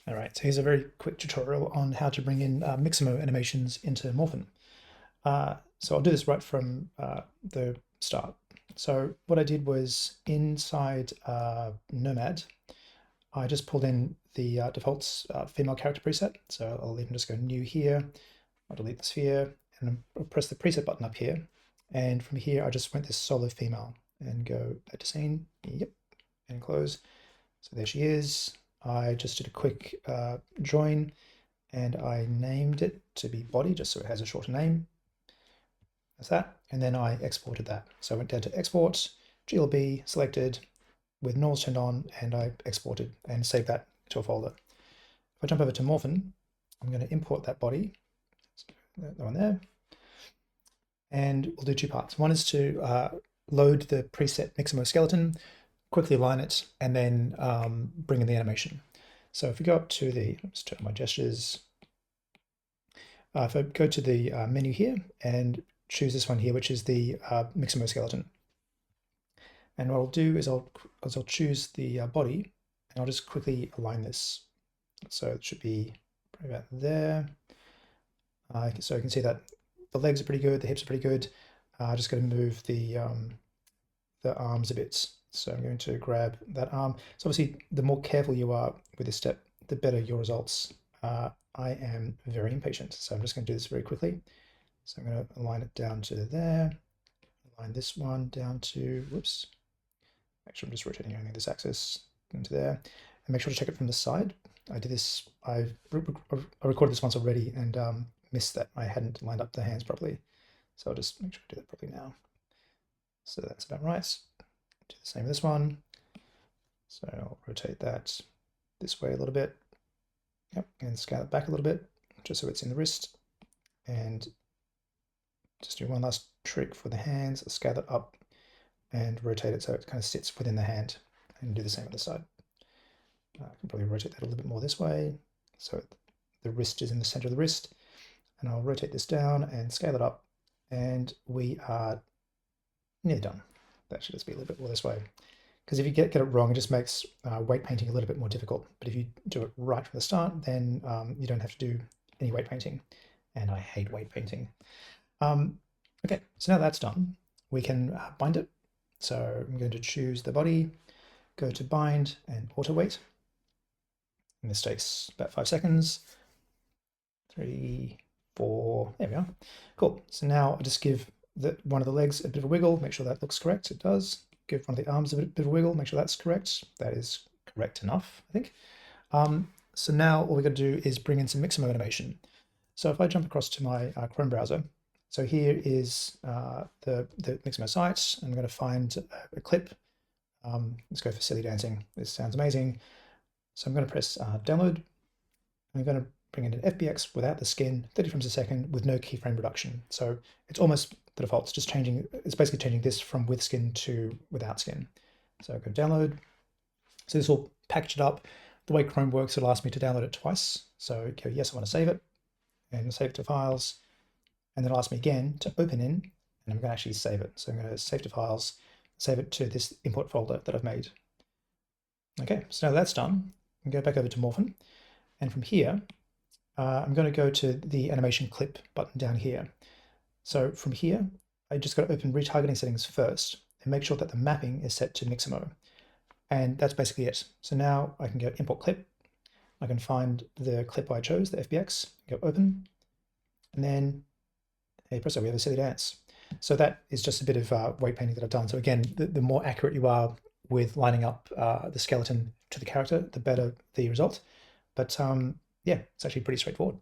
All right, so here's a very quick tutorial on how to bring in Mixamo animations into Morphin. So I'll do this right from the start. So what I did was inside Nomad, I just pulled in the defaults female character preset. So I'll even just go new here. I'll delete the sphere and I'll press the preset button up here. And from here, I just went this solo female and go back to scene. Yep, and close. So there she is. I just did a quick join and I named it to be body just so it has a shorter name. That's that. And then I exported that. So I went down to export, GLB selected with NORS turned on, and I exported and saved that to a folder. If I jump over to Morphin, I'm going to import that body, that one there, and we'll do two parts. One is to load the preset Mixamo skeleton, quickly align it, and then bring in the animation. So if we go up to the, let's turn on my gestures. If I go to the menu here and choose this one here, which is the Mixamo skeleton. And what I'll do is I'll choose the body and I'll just quickly align this. So it should be probably about there. So you can see that the legs are pretty good, the hips are pretty good. Just going to move the arms a bit. So I'm going to grab that arm. So obviously, the more careful you are with this step, the better your results. I am very impatient, so I'm just going to do this very quickly. So I'm going to align it down to there, align this one down to, whoops, actually I'm just rotating only this axis into there, and make sure to check it from the side. I did this, I recorded this once already and missed that I hadn't lined up the hands properly. So I'll just make sure I do that properly now. So that's about right. Do the same with this one. So I'll rotate that this way a little bit. Yep, and scale it back a little bit, just so it's in the wrist. And just do one last trick for the hands. I'll scale it up and rotate it so it kind of sits within the hand, and do the same on the side. I can probably rotate that a little bit more this way, so the wrist is in the center of the wrist. And I'll rotate this down and scale it up, and we are nearly done. That should just be a little bit more this way. Because if you get it wrong, it just makes weight painting a little bit more difficult. But if you do it right from the start, then you don't have to do any weight painting. And I hate weight painting. Okay, so now that's done, we can bind it. So I'm going to choose the body, go to bind and auto weight. And this takes about 5 seconds. 3, 4, there we are. Cool. So now I just give one of the legs a bit of a wiggle, make sure that looks correct. It does. Give one of the arms a bit of a wiggle, make sure that's correct. That is correct enough, I think. So now all we got to do is bring in some Mixamo animation. So if I jump across to my Chrome browser, so here is the Mixamo site. I'm going to find a clip. Let's go for silly dancing. This sounds amazing. So I'm going to press download. I'm going to bring in an FBX without the skin, 30 frames a second with no keyframe reduction. So it's almost the default. It's just changing, it's basically changing this from with skin to without skin. So I go download. So this will package it up. The way Chrome works, it'll ask me to download it twice. So go, yes, I want to save it, and save it to files. And then it'll ask me again to open in, and I'm going to actually save it. So I'm going to save to files, save it to this import folder that I've made. Okay, so now that's done, I can go back over to Morphin. And from here, I'm going to go to the animation clip button down here. So from here, I just got to open retargeting settings first and make sure that the mapping is set to Mixamo. And that's basically it. So now I can go import clip. I can find the clip I chose, the FBX, go open, and then, hey presto, we have a silly dance. So that is just a bit of weight painting that I've done. So again, the more accurate you are with lining up the skeleton to the character, the better the result. But yeah, it's actually pretty straightforward.